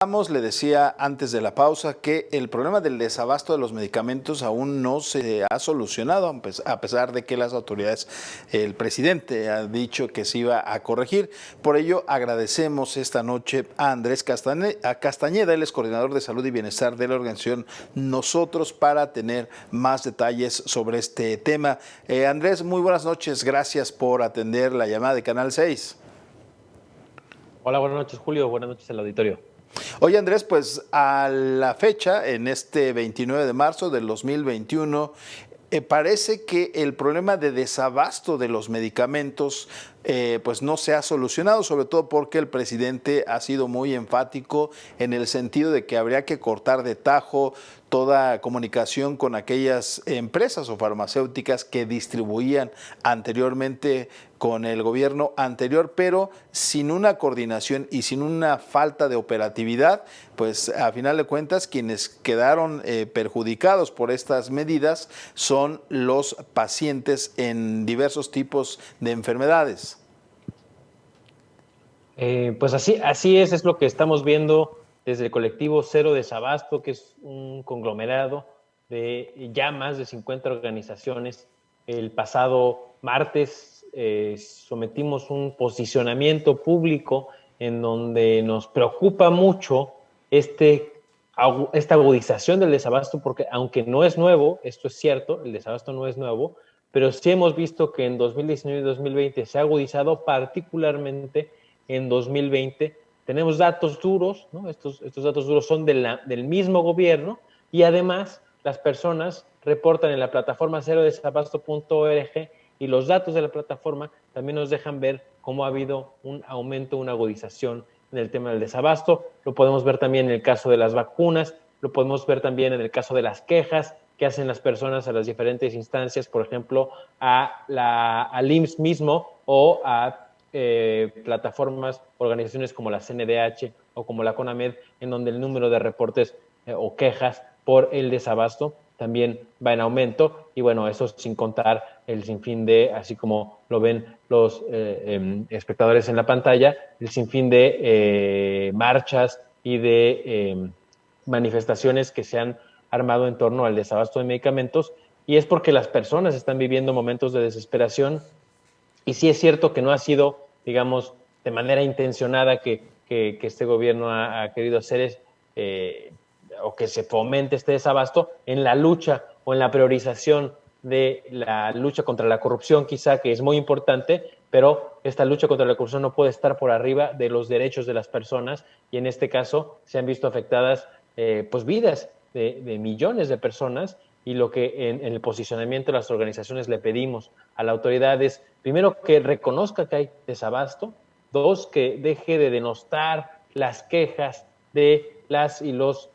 Le decía antes de la pausa que el problema del desabasto de los medicamentos aún no se ha solucionado, a pesar de que las autoridades, el presidente ha dicho que se iba a corregir. Por ello, agradecemos esta noche a Andrés Castañeda, él es coordinador de salud y bienestar de la organización Nosotros, para tener más detalles sobre este tema. Andrés, muy buenas noches, gracias por atender la llamada de Canal 6. Hola, buenas noches, Julio, buenas noches al auditorio. Oye, Andrés, pues a la fecha, en este 29 de marzo del 2021, parece que el problema de desabasto de los medicamentos pues no se ha solucionado, sobre todo porque el presidente ha sido muy enfático en el sentido de que habría que cortar de tajo toda comunicación con aquellas empresas o farmacéuticas que distribuían anteriormente con el gobierno anterior, pero sin una coordinación y sin una falta de operatividad, pues a final de cuentas quienes quedaron perjudicados por estas medidas son los pacientes en diversos tipos de enfermedades. Pues así es lo que estamos viendo desde el colectivo Cero Desabasto, que es un conglomerado de ya más de 50 organizaciones. El pasado martes sometimos un posicionamiento público en donde nos preocupa mucho esta agudización del desabasto, porque aunque no es nuevo, esto es cierto, el desabasto no es nuevo, pero sí hemos visto que en 2019 y 2020 se ha agudizado, particularmente en 2020. Tenemos datos duros, ¿no? Estos datos duros son del mismo gobierno, y además las personas reportan en la plataforma cerodesabasto.org, y los datos de la plataforma también nos dejan ver cómo ha habido un aumento, una agudización en el tema del desabasto. Lo podemos ver también en el caso de las vacunas, lo podemos ver también en el caso de las quejas que hacen las personas a las diferentes instancias, por ejemplo, al IMSS mismo, o a plataformas, organizaciones como la CNDH o como la CONAMED, en donde el número de reportes o quejas por el desabasto también va en aumento. Y bueno, eso sin contar el sinfín de, así como lo ven los espectadores en la pantalla, el sinfín de marchas y de manifestaciones que se han armado en torno al desabasto de medicamentos. Y es porque las personas están viviendo momentos de desesperación. Y sí es cierto que no ha sido, digamos, de manera intencionada que este gobierno ha querido hacer o que se fomente este desabasto en la lucha o en la priorización de la lucha contra la corrupción, quizá, que es muy importante, pero esta lucha contra la corrupción no puede estar por arriba de los derechos de las personas, y en este caso se han visto afectadas pues vidas de millones de personas. Y lo que en el posicionamiento de las organizaciones le pedimos a la autoridad es, primero, que reconozca que hay desabasto; dos, que deje de denostar las quejas de las y los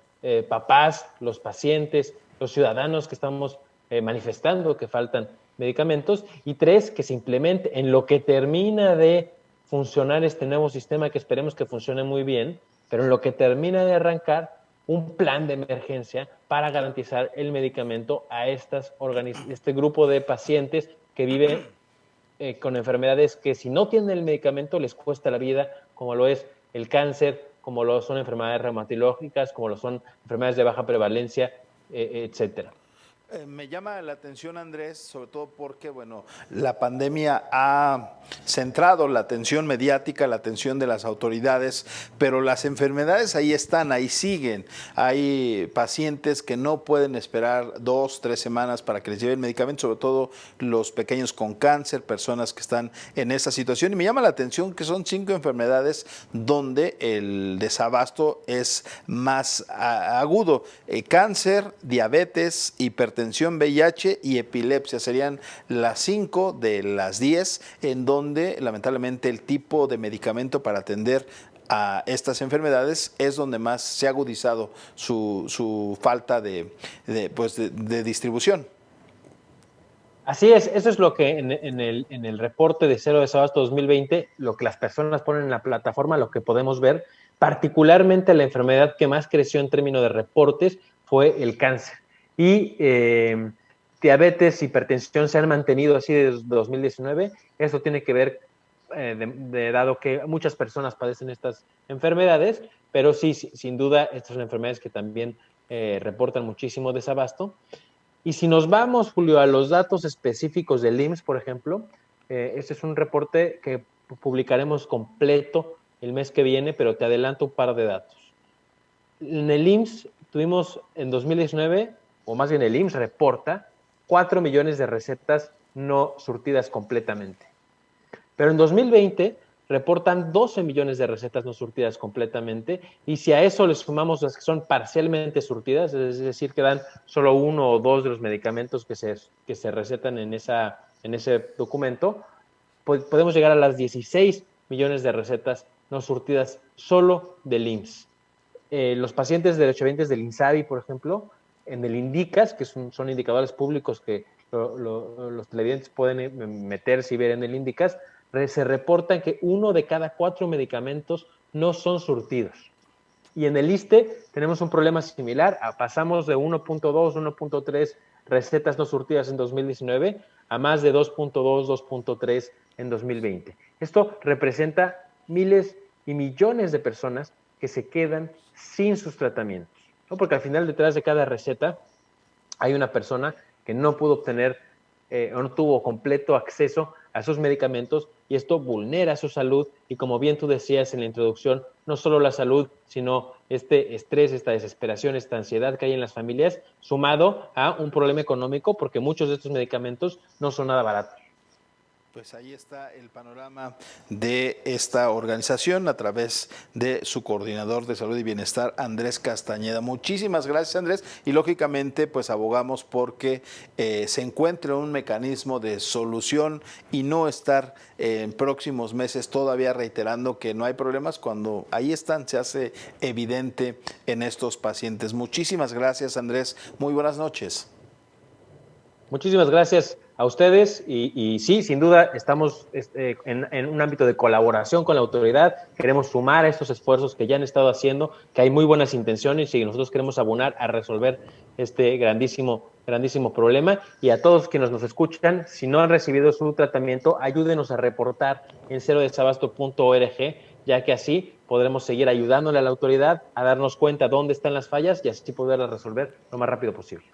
papás, los pacientes, los ciudadanos que estamos manifestando que faltan medicamentos; y tres, que se implemente en lo que termina de funcionar este nuevo sistema, que esperemos que funcione muy bien, pero en lo que termina de arrancar, un plan de emergencia para garantizar el medicamento a este grupo de pacientes que viven con enfermedades que, si no tienen el medicamento, les cuesta la vida, como lo es el cáncer, como lo son enfermedades reumatológicas, como lo son enfermedades de baja prevalencia, etcétera. Me llama la atención, Andrés, sobre todo porque, bueno, la pandemia ha centrado la atención mediática, la atención de las autoridades, pero las enfermedades ahí están, ahí siguen. Hay pacientes que no pueden esperar 2, 3 semanas para que les lleven medicamentos, sobre todo los pequeños con cáncer, personas que están en esa situación. Y me llama la atención que son 5 enfermedades donde el desabasto es más agudo. Cáncer, diabetes, hipertensión, VIH y epilepsia serían las 5 de las 10 en donde lamentablemente el tipo de medicamento para atender a estas enfermedades es donde más se ha agudizado su falta de distribución. Así es, eso es lo que en el reporte de Cero Desabasto 2020, lo que las personas ponen en la plataforma, lo que podemos ver. Particularmente la enfermedad que más creció en términos de reportes fue el cáncer. Y diabetes, hipertensión se han mantenido así desde 2019. Esto tiene que ver dado que muchas personas padecen estas enfermedades, pero sí, sin duda, estas son enfermedades que también reportan muchísimo desabasto. Y si nos vamos, Julio, a los datos específicos del IMSS, por ejemplo, este es un reporte que publicaremos completo el mes que viene, pero te adelanto un par de datos. En el IMSS tuvimos en 2019, o más bien el IMSS reporta, 4 millones de recetas no surtidas completamente. Pero en 2020 reportan 12 millones de recetas no surtidas completamente, y si a eso le sumamos las que son parcialmente surtidas, es decir, que dan solo uno o dos de los medicamentos que se recetan en ese documento, pues podemos llegar a las 16 millones de recetas no surtidas solo del IMSS. Los pacientes derechohabientes del INSABI, por ejemplo, en el INDICAS, que son indicadores públicos que los televidentes pueden meterse y ver en el INDICAS, se reportan que 1 de cada 4 medicamentos no son surtidos. Y en el ISSSTE tenemos un problema similar. Pasamos de 1.2, 1.3 recetas no surtidas en 2019 a más de 2.2, 2.3 en 2020. Esto representa miles y millones de personas que se quedan sin sus tratamientos, ¿no? Porque al final, detrás de cada receta hay una persona que no pudo obtener o no tuvo completo acceso a sus medicamentos, y esto vulnera su salud, y como bien tú decías en la introducción, no solo la salud, sino este estrés, esta desesperación, esta ansiedad que hay en las familias, sumado a un problema económico, porque muchos de estos medicamentos no son nada baratos. Pues ahí está el panorama de esta organización a través de su coordinador de salud y bienestar, Andrés Castañeda. Muchísimas gracias, Andrés, y lógicamente pues abogamos porque se encuentre un mecanismo de solución y no estar en próximos meses todavía reiterando que no hay problemas cuando ahí están, se hace evidente en estos pacientes. Muchísimas gracias, Andrés. Muy buenas noches. Muchísimas gracias a ustedes, y sí, sin duda estamos en un ámbito de colaboración con la autoridad. Queremos sumar a estos esfuerzos que ya han estado haciendo, que hay muy buenas intenciones, y nosotros queremos abonar a resolver este grandísimo problema. Y a todos quienes nos escuchan, si no han recibido su tratamiento, ayúdenos a reportar en cerodesabasto.org, ya que así podremos seguir ayudándole a la autoridad a darnos cuenta dónde están las fallas y así poderlas resolver lo más rápido posible.